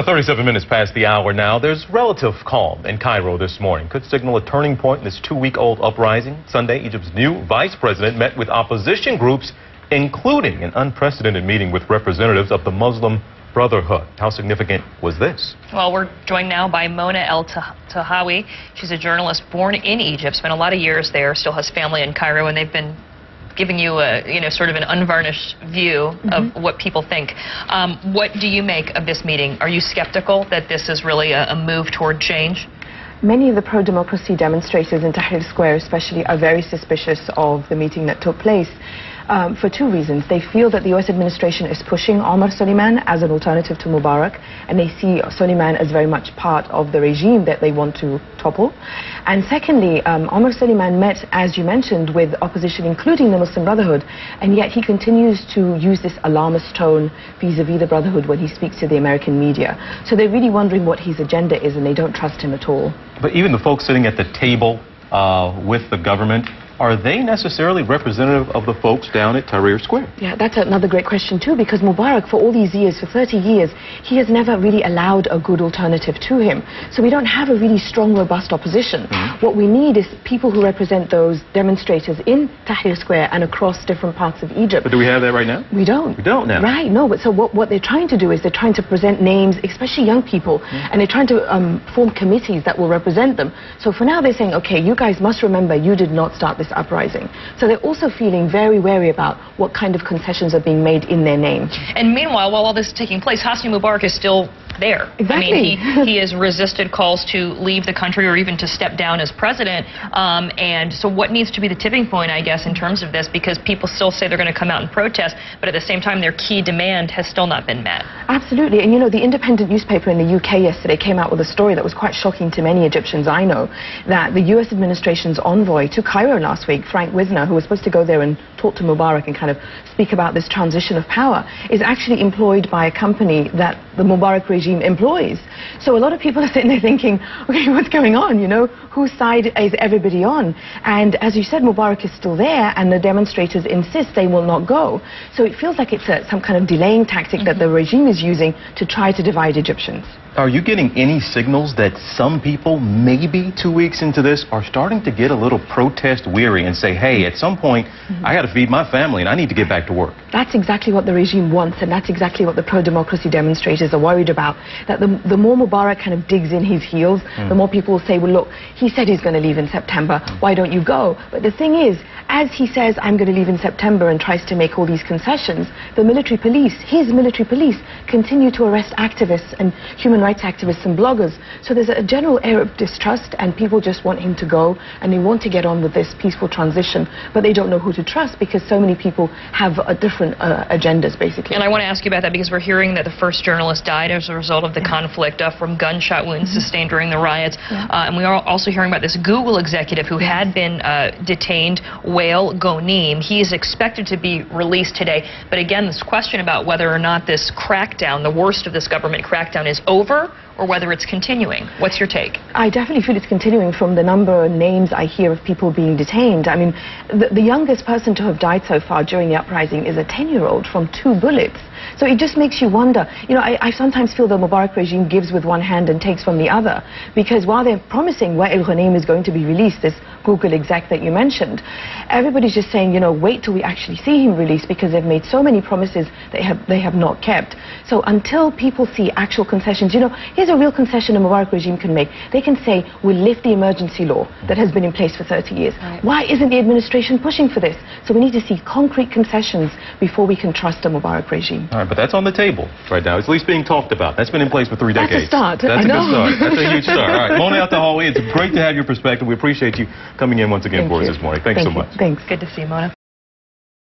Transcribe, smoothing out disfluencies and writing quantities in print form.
37 minutes past the hour now. There's relative calm in Cairo this morning. Could signal a turning point in this 2-week-old uprising. Sunday, Egypt's new vice president met with opposition groups, including an unprecedented meeting with representatives of the Muslim Brotherhood. How significant was this? Well, we're joined now by Mona Eltahawy. She's a journalist born in Egypt, spent a lot of years there, still has family in Cairo, and they've been giving you a, sort of an unvarnished view of what people think. What do you make of this meeting? Are you skeptical that this is really a move toward change? Many of the pro-democracy demonstrators in Tahrir Square especially are very suspicious of the meeting that took place. For two reasons. They feel that the U.S. administration is pushing Omar Suleiman as an alternative to Mubarak, and they see Suleiman as very much part of the regime that they want to topple. And secondly, Omar Suleiman met, as you mentioned, with opposition, including the Muslim Brotherhood, and yet he continues to use this alarmist tone vis-a-vis the Brotherhood when he speaks to the American media. So they're really wondering what his agenda is, and they don't trust him at all. But even the folks sitting at the table with the government, are they necessarily representative of the folks down at Tahrir Square? Yeah, that's another great question too, because Mubarak, for all these years, for 30 years, he has never really allowed a good alternative to him. So we don't have a really strong, robust opposition. What we need is people who represent those demonstrators in Tahrir Square and across different parts of Egypt. But do we have that right now? We don't. We don't now. Right, no, but so what they're trying to do is they're trying to present names, especially young people, and they're trying to form committees that will represent them. So for now they're saying, okay, you guys must remember you did not start this uprising. So they're also feeling very wary about what kind of concessions are being made in their name. And meanwhile, while all this is taking place, Hosni Mubarak is still there. Exactly. I mean, he has resisted calls to leave the country or even to step down as president. And so what needs to be the tipping point, I guess, in terms of this? Because people still say they're going to come out and protest, but at the same time, their key demand has still not been met. Absolutely. And the Independent newspaper in the UK yesterday came out with a story that was quite shocking to many Egyptians I know, that the US administration's envoy to Cairo last week, Wisner, who was supposed to go there and talk to Mubarak and kind of speak about this transition of power, is actually employed by a company that the Mubarak regime employs. So a lot of people are sitting there thinking, okay, what's going on? Whose side is everybody on? And as you said, Mubarak is still there, and the demonstrators insist they will not go. So it feels like it's some kind of delaying tactic that the regime is using to try to divide Egyptians. Are you getting any signals that some people, maybe 2 weeks into this, are starting to get a little protest weary and say, hey, at some point, I got to feed my family and I need to get back to work? That's exactly what the regime wants, and that's exactly what the pro-democracy demonstrators are worried about. That the more Mubarak kind of digs in his heels, the more people will say, well, look, he said he's going to leave in September. Why don't you go? But the thing is, as he says, I'm going to leave in September and tries to make all these concessions, the military police, his military police, continue to arrest activists and human rights activists and bloggers. So there's a general air of distrust, and people just want him to go, and they want to get on with this peaceful transition, but they don't know who to trust because so many people have different agendas, basically. And I want to ask you about that because we're hearing that the first journalist died as a result of the conflict from gunshot wounds sustained during the riots. And we are also hearing about this Google executive who had been detained, Wael Ghonim. He is expected to be released today. But again, this question about whether or not this crackdown, the worst of this government crackdown, is over or whether it's continuing. What's your take? I definitely feel it's continuing from the number of names I hear of people being detained. I mean, the youngest person to have died so far during the uprising is a 10-year-old from 2 bullets. So it just makes you wonder. I sometimes feel the Mubarak regime gives with one hand and takes from the other, because while they're promising Wael Ghonim is going to be released, this Google exec that you mentioned, everybody's just saying, wait till we actually see him released, because they've made so many promises they have not kept. So until people see actual concessions, here's a real concession the Mubarak regime can make. They can say, we'll lift the emergency law that has been in place for 30 years. Right. Why isn't the administration pushing for this? So we need to see concrete concessions before we can trust the Mubarak regime. All right, but that's on the table right now. It's at least being talked about. That's been in place for 3 decades. That's a start. That's a good start. That's a huge start. All right, Mona Eltahawy, it's great to have your perspective. We appreciate you coming in once again for us this morning. Thanks so much. Thanks. Good to see you, Mona.